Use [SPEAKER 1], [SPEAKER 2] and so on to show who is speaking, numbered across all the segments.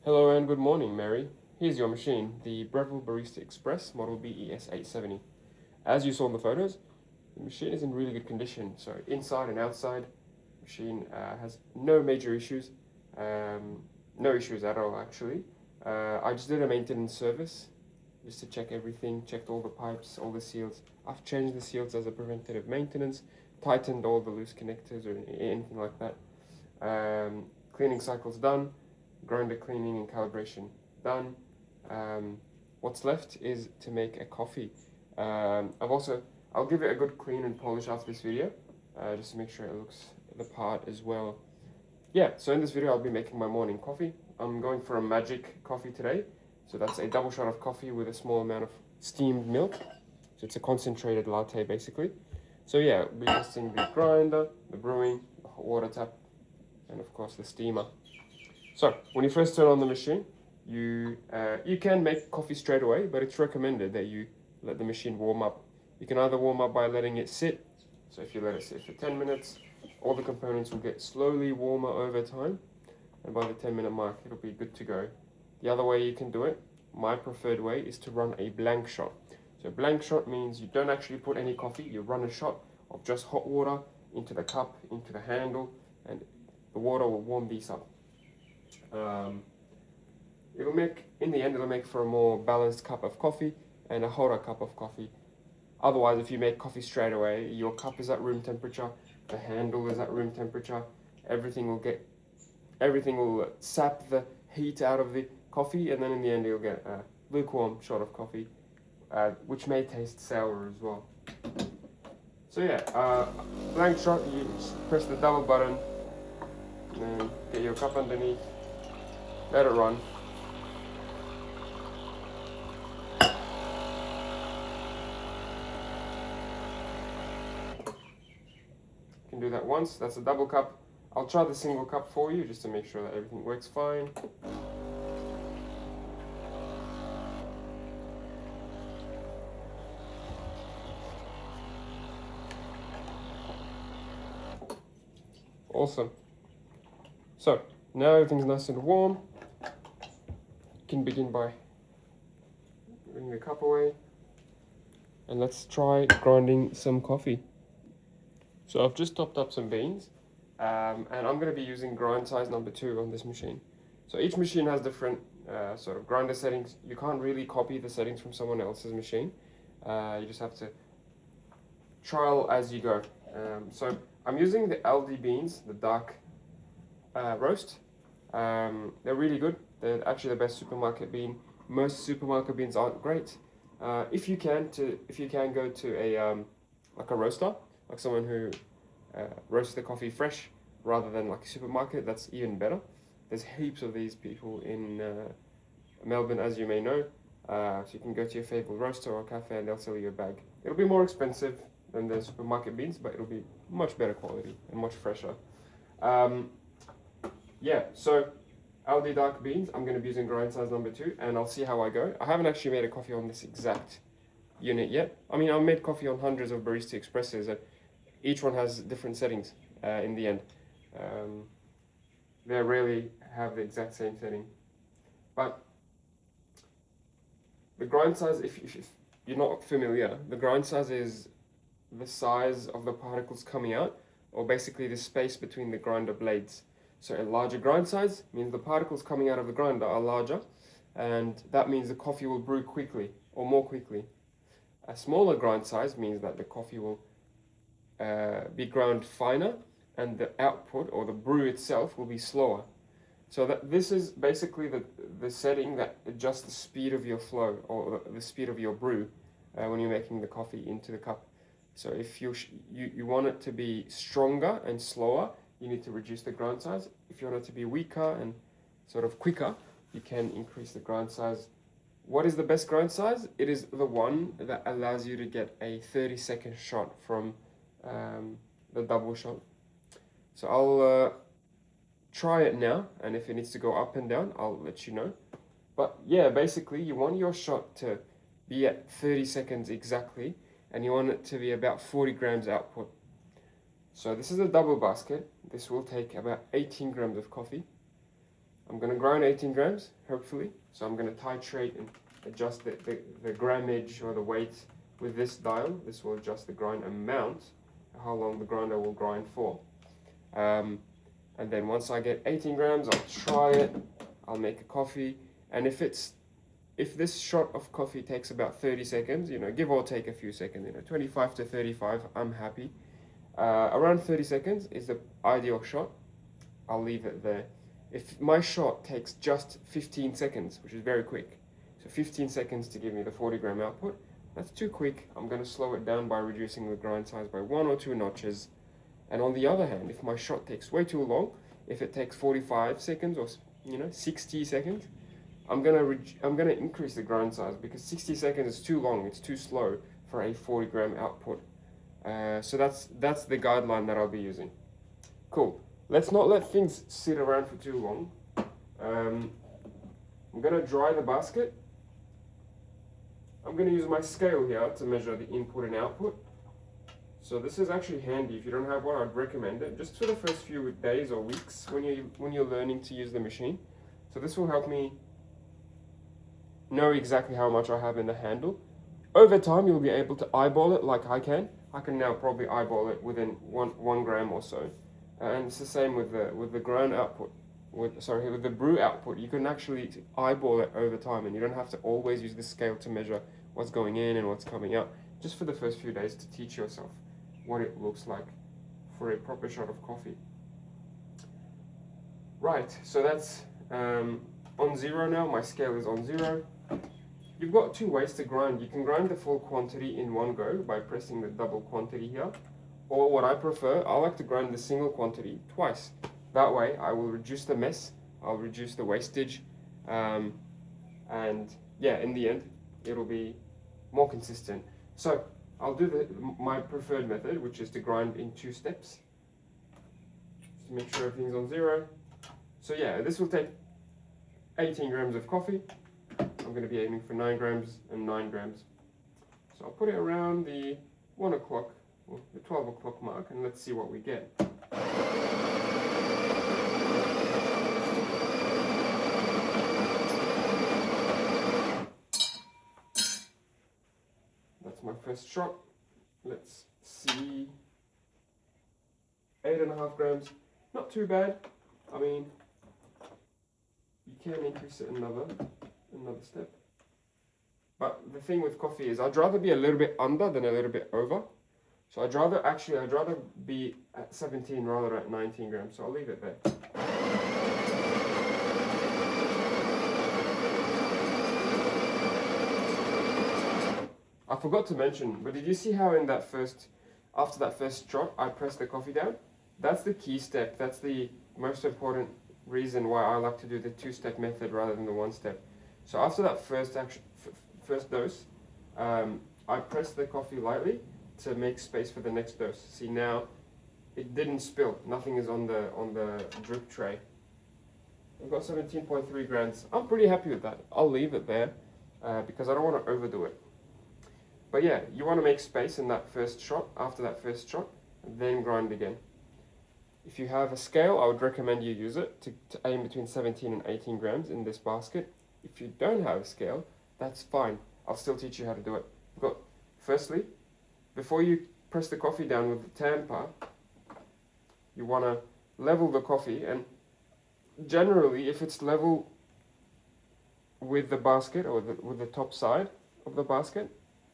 [SPEAKER 1] Hello and good morning, Mary. Here's your machine, the Breville Barista Express model BES870. As you saw in the photos, the machine is in really good condition. So inside and outside, the machine has no major issues, no issues at all actually. I just did a maintenance service just to check everything, checked all the pipes, all the seals. I've changed the seals as a preventative maintenance, tightened all the loose connectors or anything like that. Cleaning cycle's done, grinder cleaning and calibration done. What's left is to make a coffee. I'll give it a good clean and polish after this video, just to make sure it looks the part as well. Yeah, so in this video I'll be making my morning coffee. I'm going for a magic coffee today. So that's a double shot of coffee with a small amount of steamed milk. So it's a concentrated latte basically. So yeah, we'll be testing the grinder, the brewing, the hot water tap, and of course the steamer. So when you first turn on the machine, you can make coffee straight away, but it's recommended that you let the machine warm up. You can either warm up by letting it sit. So if you let it sit for 10 minutes, all the components will get slowly warmer over time. And by the 10-minute mark, it'll be good to go. The other way you can do it, my preferred way, is to run a blank shot. So blank shot means you don't actually put any coffee, you run a shot of just hot water into the cup, into the handle, and the water will warm these up. In the end, it'll make for a more balanced cup of coffee and a hotter cup of coffee. Otherwise, if you make coffee straight away, your cup is at room temperature, the handle is at room temperature, everything will sap the heat out of the coffee, and then in the end, you'll get a lukewarm shot of coffee, which may taste sour as well. So yeah, blank shot, you just press the double button, and then get your cup underneath, let it run. You can do that once, that's a double cup. I'll try the single cup for you just to make sure that everything works fine. Awesome. So now everything's nice and warm. You can begin by bringing the cup away, and let's try grinding some coffee. So I've just topped up some beans, and I'm going to be using grind size number 2 on this machine. So each machine has different sort of grinder settings. You can't really copy the settings from someone else's machine. You just have to trial as you go. So I'm using the LD beans, the dark roast. They're really good. They're actually the best supermarket bean. Most supermarket beans aren't great. If you can go to a like a roaster, like someone who roasts the coffee fresh rather than like a supermarket, that's even better. There's heaps of these people in Melbourne, as you may know. So you can go to your favorite roaster or cafe and they'll sell you a bag. It'll be more expensive than the supermarket beans, but it'll be much better quality and much fresher. Yeah, so LD dark beans, I'm going to be using grind size number 2, and I'll see how I go. I haven't actually made a coffee on this exact unit yet. I mean, I've made coffee on hundreds of Barista Expresses, and each one has different settings in the end. They rarely have the exact same setting. But the grind size, if you're not familiar, the grind size is the size of the particles coming out, or basically the space between the grinder blades. So a larger grind size means the particles coming out of the grinder are larger, and that means the coffee will brew quickly or more quickly. A smaller grind size means that the coffee will be ground finer, and the output or the brew itself will be slower. So that this is basically the setting that adjusts the speed of your flow or the speed of your brew when you're making the coffee into the cup. So if you want it to be stronger and slower, you need to reduce the grind size. If you want it to be weaker and sort of quicker, you can increase the grind size. What is the best grind size? It is the one that allows you to get a 30-second shot from the double shot. So I'll try it now, and if it needs to go up and down, I'll let you know. But yeah, basically you want your shot to be at 30 seconds exactly, and you want it to be about 40 grams output. So this is a double basket. This will take about 18 grams of coffee. I'm going to grind 18 grams, hopefully. So I'm going to titrate and adjust the grammage or the weight with this dial. This will adjust the grind amount, how long the grinder will grind for. And then once I get 18 grams, I'll try it. I'll make a coffee. And if this shot of coffee takes about 30 seconds, give or take a few seconds, 25 to 35, I'm happy. Around 30 seconds is the ideal shot. I'll leave it there. If my shot takes just 15 seconds, which is very quick, so 15 seconds to give me the 40 gram output, that's too quick. I'm going to slow it down by reducing the grind size by 1 or 2 notches. And on the other hand, if my shot takes way too long, if it takes 45 seconds or 60 seconds, I'm gonna increase the grind size, because 60 seconds is too long. It's too slow for a 40 gram output. So that's the guideline that I'll be using. Cool. Let's not let things sit around for too long. I'm gonna dry the basket. I'm gonna use my scale here to measure the input and output. So this is actually handy. If you don't have one, I'd recommend it, just for the first few days or weeks when you're learning to use the machine. So this will help me know exactly how much I have in the handle. Over time, you'll be able to eyeball it like I can. I can now probably eyeball it within one gram or so. And it's the same with the grind output. With the brew output, you can actually eyeball it over time, and you don't have to always use the scale to measure what's going in and what's coming out. Just for the first few days to teach yourself what it looks like for a proper shot of coffee. Right, so that's on 0 now. My scale is on 0. You've got 2 ways to grind. You can grind the full quantity in one go by pressing the double quantity here. Or what I prefer, I like to grind the single quantity twice. That way I will reduce the mess, I'll reduce the wastage, and yeah, in the end, it'll be more consistent. So I'll do my preferred method, which is to grind in 2 steps. Just to make sure everything's on 0. So yeah, this will take 18 grams of coffee. I'm going to be aiming for 9 grams and 9 grams. So I'll put it around the 1 o'clock, or the 12 o'clock mark, and let's see what we get. That's my first shot. Let's see. 8.5 grams. Not too bad. I mean, you can increase it another step. But the thing with coffee is I'd rather be a little bit under than a little bit over. So I'd rather be at 17 rather than at 19 grams. So I'll leave it there. I forgot to mention, but did you see how after that first shot, I pressed the coffee down? That's the key step. That's the most important reason why I like to do the 2-step method rather than the 1-step. So after that first dose, I pressed the coffee lightly to make space for the next dose. See, now it didn't spill. Nothing is on the drip tray. I've got 17.3 grams. I'm pretty happy with that. I'll leave it there because I don't want to overdo it. But yeah, you want to make space in that first shot, after that first shot, and then grind again. If you have a scale, I would recommend you use it to aim between 17 and 18 grams in this basket. If you don't have a scale, that's fine. I'll still teach you how to do it. Firstly, before you press the coffee down with the tamper, you want to level the coffee, and generally, if it's level with the basket or with the top side of the basket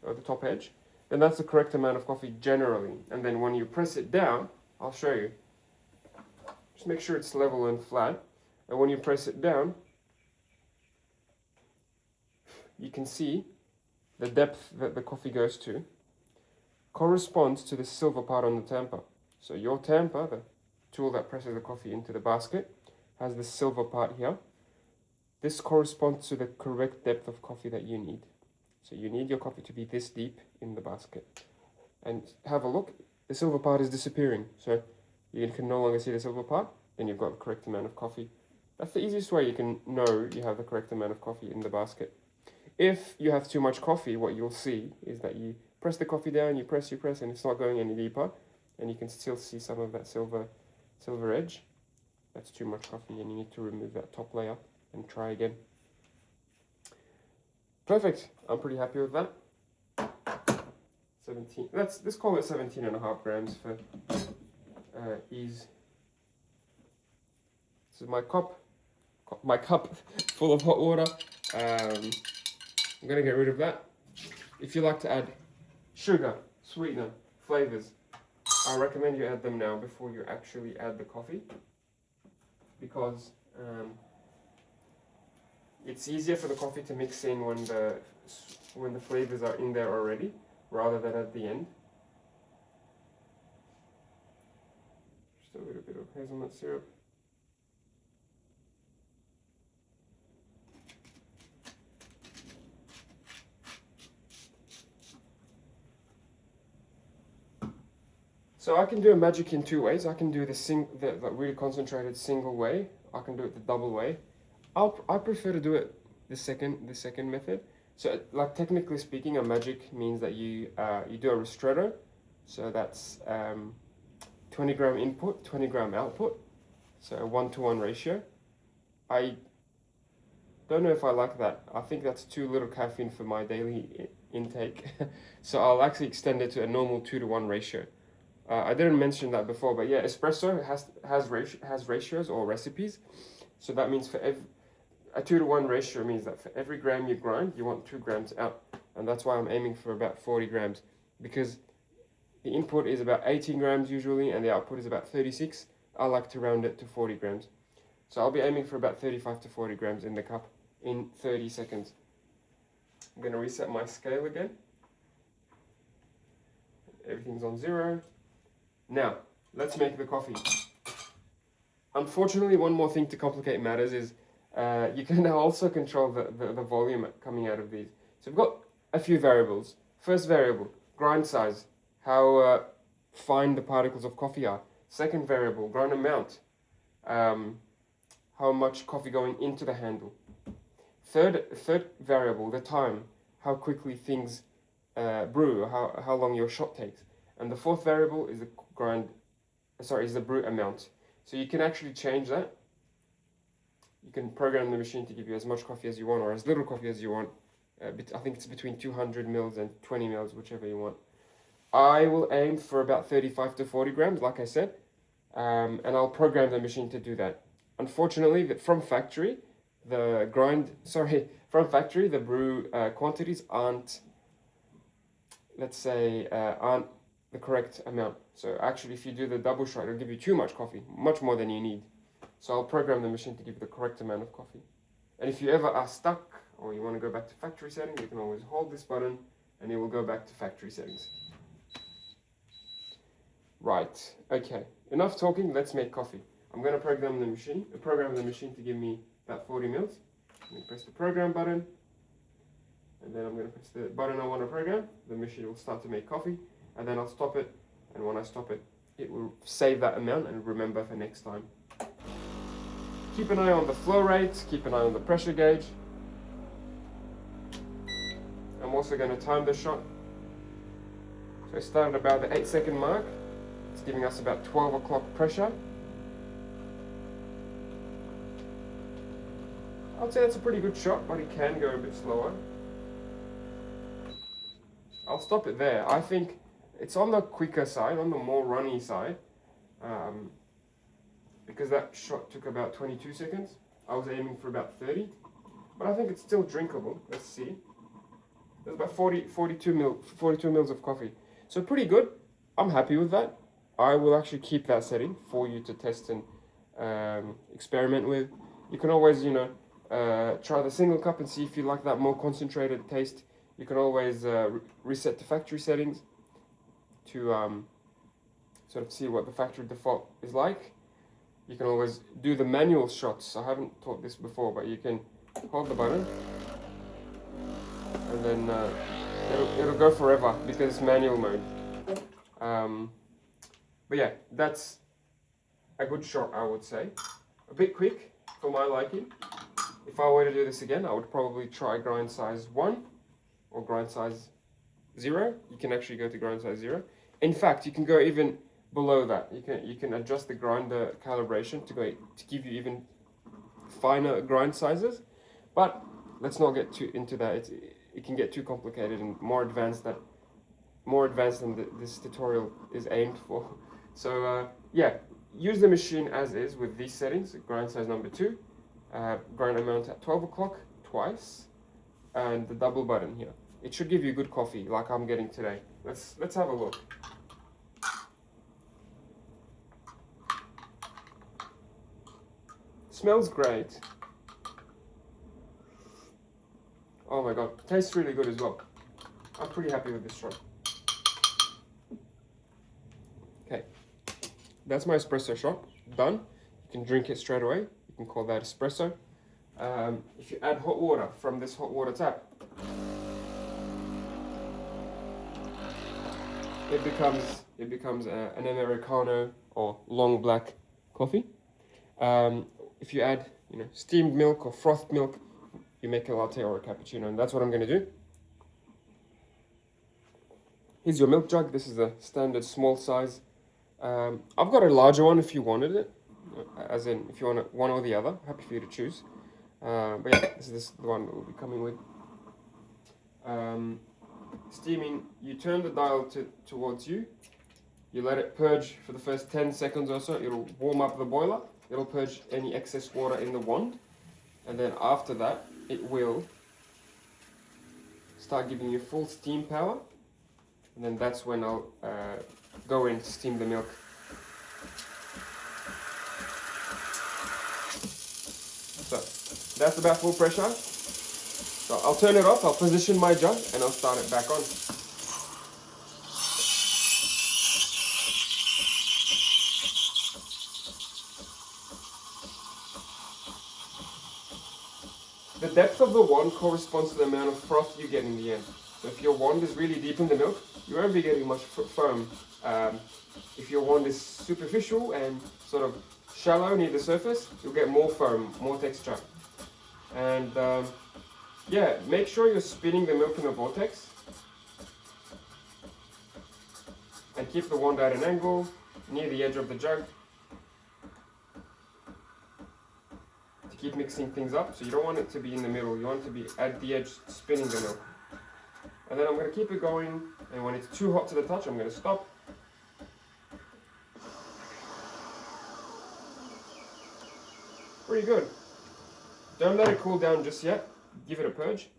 [SPEAKER 1] or the top edge, then that's the correct amount of coffee generally. And then when you press it down, I'll show you. Just make sure it's level and flat. And when you press it down, you can see the depth that the coffee goes to corresponds to the silver part on the tamper. So your tamper, the tool that presses the coffee into the basket, has the silver part here. This corresponds to the correct depth of coffee that you need. So you need your coffee to be this deep in the basket. And have a look, the silver part is disappearing. So you can no longer see the silver part, then you've got the correct amount of coffee. That's the easiest way you can know you have the correct amount of coffee in the basket. If you have too much coffee, what you'll see is that you press the coffee down, you press, and it's not going any deeper, and you can still see some of that silver edge. that's too much coffee and you need to remove that top layer and try again. Perfect, I'm pretty happy with that. 17, let's call it 17.5 grams for ease. This is my cup full of hot water. I'm gonna get rid of that. If you like to add sugar, sweetener, flavors, I recommend you add them now before you actually add the coffee, because it's easier for the coffee to mix in when the flavors are in there already, rather than at the end. Just a little bit of hazelnut syrup. So I can do a magic in two ways. I can do the really concentrated single way. I can do it the double way. I prefer to do it the second method. So, like, technically speaking, a magic means that you do a ristretto. So that's 20 gram input, 20 gram output. So a 1-to-1 ratio. I don't know if I like that. I think that's too little caffeine for my daily intake. So I'll actually extend it to a normal 2-to-1 ratio. I didn't mention that before, but yeah, espresso has ratios or recipes. So that means for a 2-to-1 ratio means that for every gram you grind, you want 2 grams out. And that's why I'm aiming for about 40 grams, because the input is about 18 grams usually, and the output is about 36. I like to round it to 40 grams. So I'll be aiming for about 35 to 40 grams in the cup in 30 seconds. I'm going to reset my scale again. Everything's on 0. Now, let's make the coffee. Unfortunately, one more thing to complicate matters is you can now also control the volume coming out of these. So we've got a few variables. First variable, grind size, how fine the particles of coffee are. Second variable, grind amount, how much coffee going into the handle. Third variable, the time, how quickly things brew, how long your shot takes. And the fourth variable is the brew amount. So you can actually change that. You can program the machine to give you as much coffee as you want, or as little coffee as you want. I think it's between 200 mils and 20 mils, whichever you want. I will aim for about 35 to 40 grams, like I said, and I'll program the machine to do that. Unfortunately, from factory, the brew quantities aren't, let's say, aren't the correct amount. So actually, if you do the double shot, it'll give you too much coffee, much more than you need. So I'll program the machine to give you the correct amount of coffee. And if you ever are stuck or you want to go back to factory settings, you can always hold this button and it will go back to factory settings. Right, okay, enough talking, let's make coffee. I'm going to program the machine to give me about 40 mils. I'm going to press the program button, and then I'm going to press the button I want to program. The machine will start to make coffee, and then I'll stop it, and when I stop it, it will save that amount and remember for next time. Keep an eye on the flow rate, keep an eye on the pressure gauge. I'm also going to time the shot. So I started about the 8-second mark. It's giving us about 12 o'clock pressure. I'd say that's a pretty good shot, but it can go a bit slower. I'll stop it there. I think it's on the quicker side, on the more runny side, because that shot took about 22 seconds. I was aiming for about 30, but I think it's still drinkable. Let's see. There's about 42 mils of coffee. So pretty good. I'm happy with that. I will actually keep that setting for you to test and experiment with. You can always, try the single cup and see if you like that more concentrated taste. You can always reset to factory settings to sort of see what the factory default is like. You can always do the manual shots. I haven't taught this before, but you can hold the button and then it'll go forever because it's manual mode. But yeah, that's a good shot, I would say. A bit quick for my liking. If I were to do this again, I would probably try grind size 1 or grind size 0. You can actually go to grind size 0. In fact, you can go even below that. You can adjust the grinder calibration to give you even finer grind sizes, but let's not get too into that. It can get too complicated and more advanced than this tutorial is aimed for. So yeah, use the machine as is with these settings. Grind size number 2, grind amount at 12 o'clock twice, and the double button here. It should give you good coffee like I'm getting today. Let's have a look. Smells great. Oh my god, tastes really good as well. I'm pretty happy with this shot. Okay, that's my espresso shot, done. You can drink it straight away. You can call that espresso. If you add hot water from this hot water tap, it becomes an Americano or long black coffee. If you add, steamed milk or frothed milk, you make a latte or a cappuccino, and that's what I'm going to do. Here's your milk jug. This is a standard small size. I've got a larger one if you wanted it, as in if you want one or the other. Happy for you to choose. But yeah, this is the one that we'll be coming with. Steaming, you turn the dial towards you. You let it purge for the first 10 seconds or so. It'll warm up the boiler. It'll purge any excess water in the wand. And then after that, it will start giving you full steam power. And then that's when I'll go in to steam the milk. So that's about full pressure. So I'll turn it off, I'll position my jug, and I'll start it back on. The depth of the wand corresponds to the amount of froth you get in the end. So if your wand is really deep in the milk, you won't be getting much foam. If your wand is superficial and sort of shallow near the surface, you'll get more foam, more texture. And yeah, make sure you're spinning the milk in a vortex. And keep the wand at an angle, near the edge of the jug. To keep mixing things up, so you don't want it to be in the middle, you want it to be at the edge, spinning the milk. And then I'm going to keep it going, and when it's too hot to the touch, I'm going to stop. Pretty good. Don't let it cool down just yet. Give it a purge.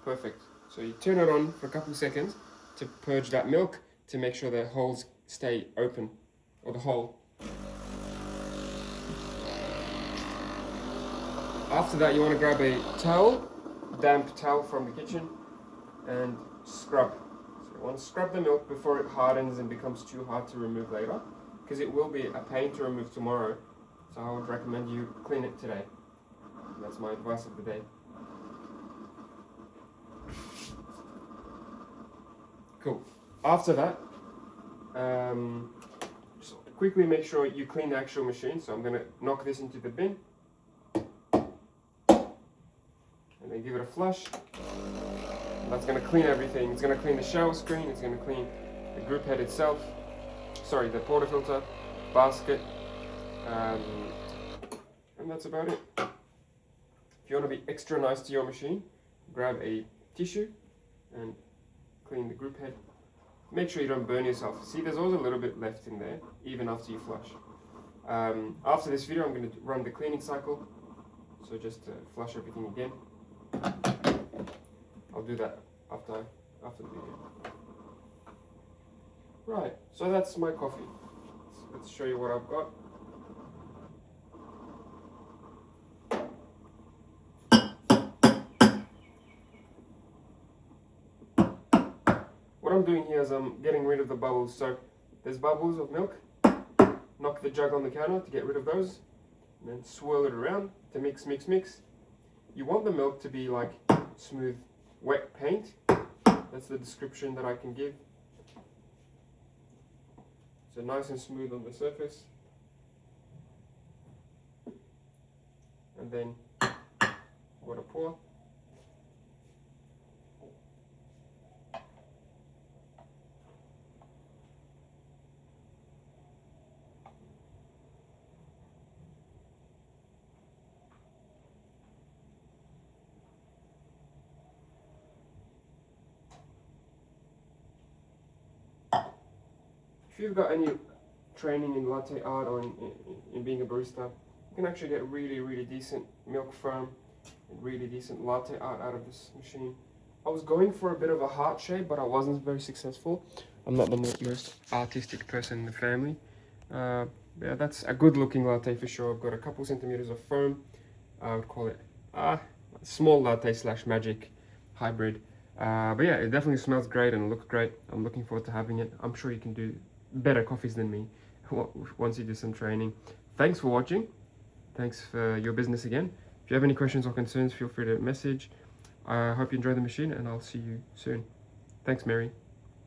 [SPEAKER 1] Perfect. So you turn it on for a couple of seconds to purge that milk, to make sure the holes stay open, or the hole. After that, you want to grab a towel, damp towel from the kitchen, and scrub. So you want to scrub the milk before it hardens and becomes too hard to remove later, because it will be a pain to remove tomorrow. So I would recommend you clean it today. That's my advice of the day. Cool. After that, just quickly make sure you clean the actual machine. So I'm going to knock this into the bin. And then give it a flush. And that's going to clean everything. It's going to clean the shower screen. It's going to clean the group head itself. Sorry, the portafilter, basket. And that's about it. If you want to be extra nice to your machine, grab a tissue and clean the group head. Make sure you don't burn yourself. See, there's always a little bit left in there, even after you flush. After this video, I'm going to run the cleaning cycle. So just flush everything again. I'll do that after the video. Right, so that's my coffee. Let's show you what I've got. What I'm doing here is I'm getting rid of the bubbles. So there's bubbles of milk. Knock the jug on the counter to get rid of those. And then swirl it around to mix, mix, mix. You want the milk to be like smooth, wet paint. That's the description that I can give. So nice and smooth on the surface. And then water pour. if you've got any training in latte art or in being a barista, you can actually get really decent milk firm and really decent latte art out of this machine. I was going for a bit of a heart shape, but I wasn't very successful. I'm not the most artistic person in the family. Yeah, that's a good looking latte for sure. I've got a couple centimeters of firm. I would call it small latte / magic hybrid. But yeah, it definitely smells great and looks great. I'm looking forward to having it. I'm sure you can do better coffees than me once you do some training. Thanks for watching. Thanks for your business again. If you have any questions or concerns, feel free to message. I hope you enjoy the machine, and I'll see you soon. Thanks, Mary.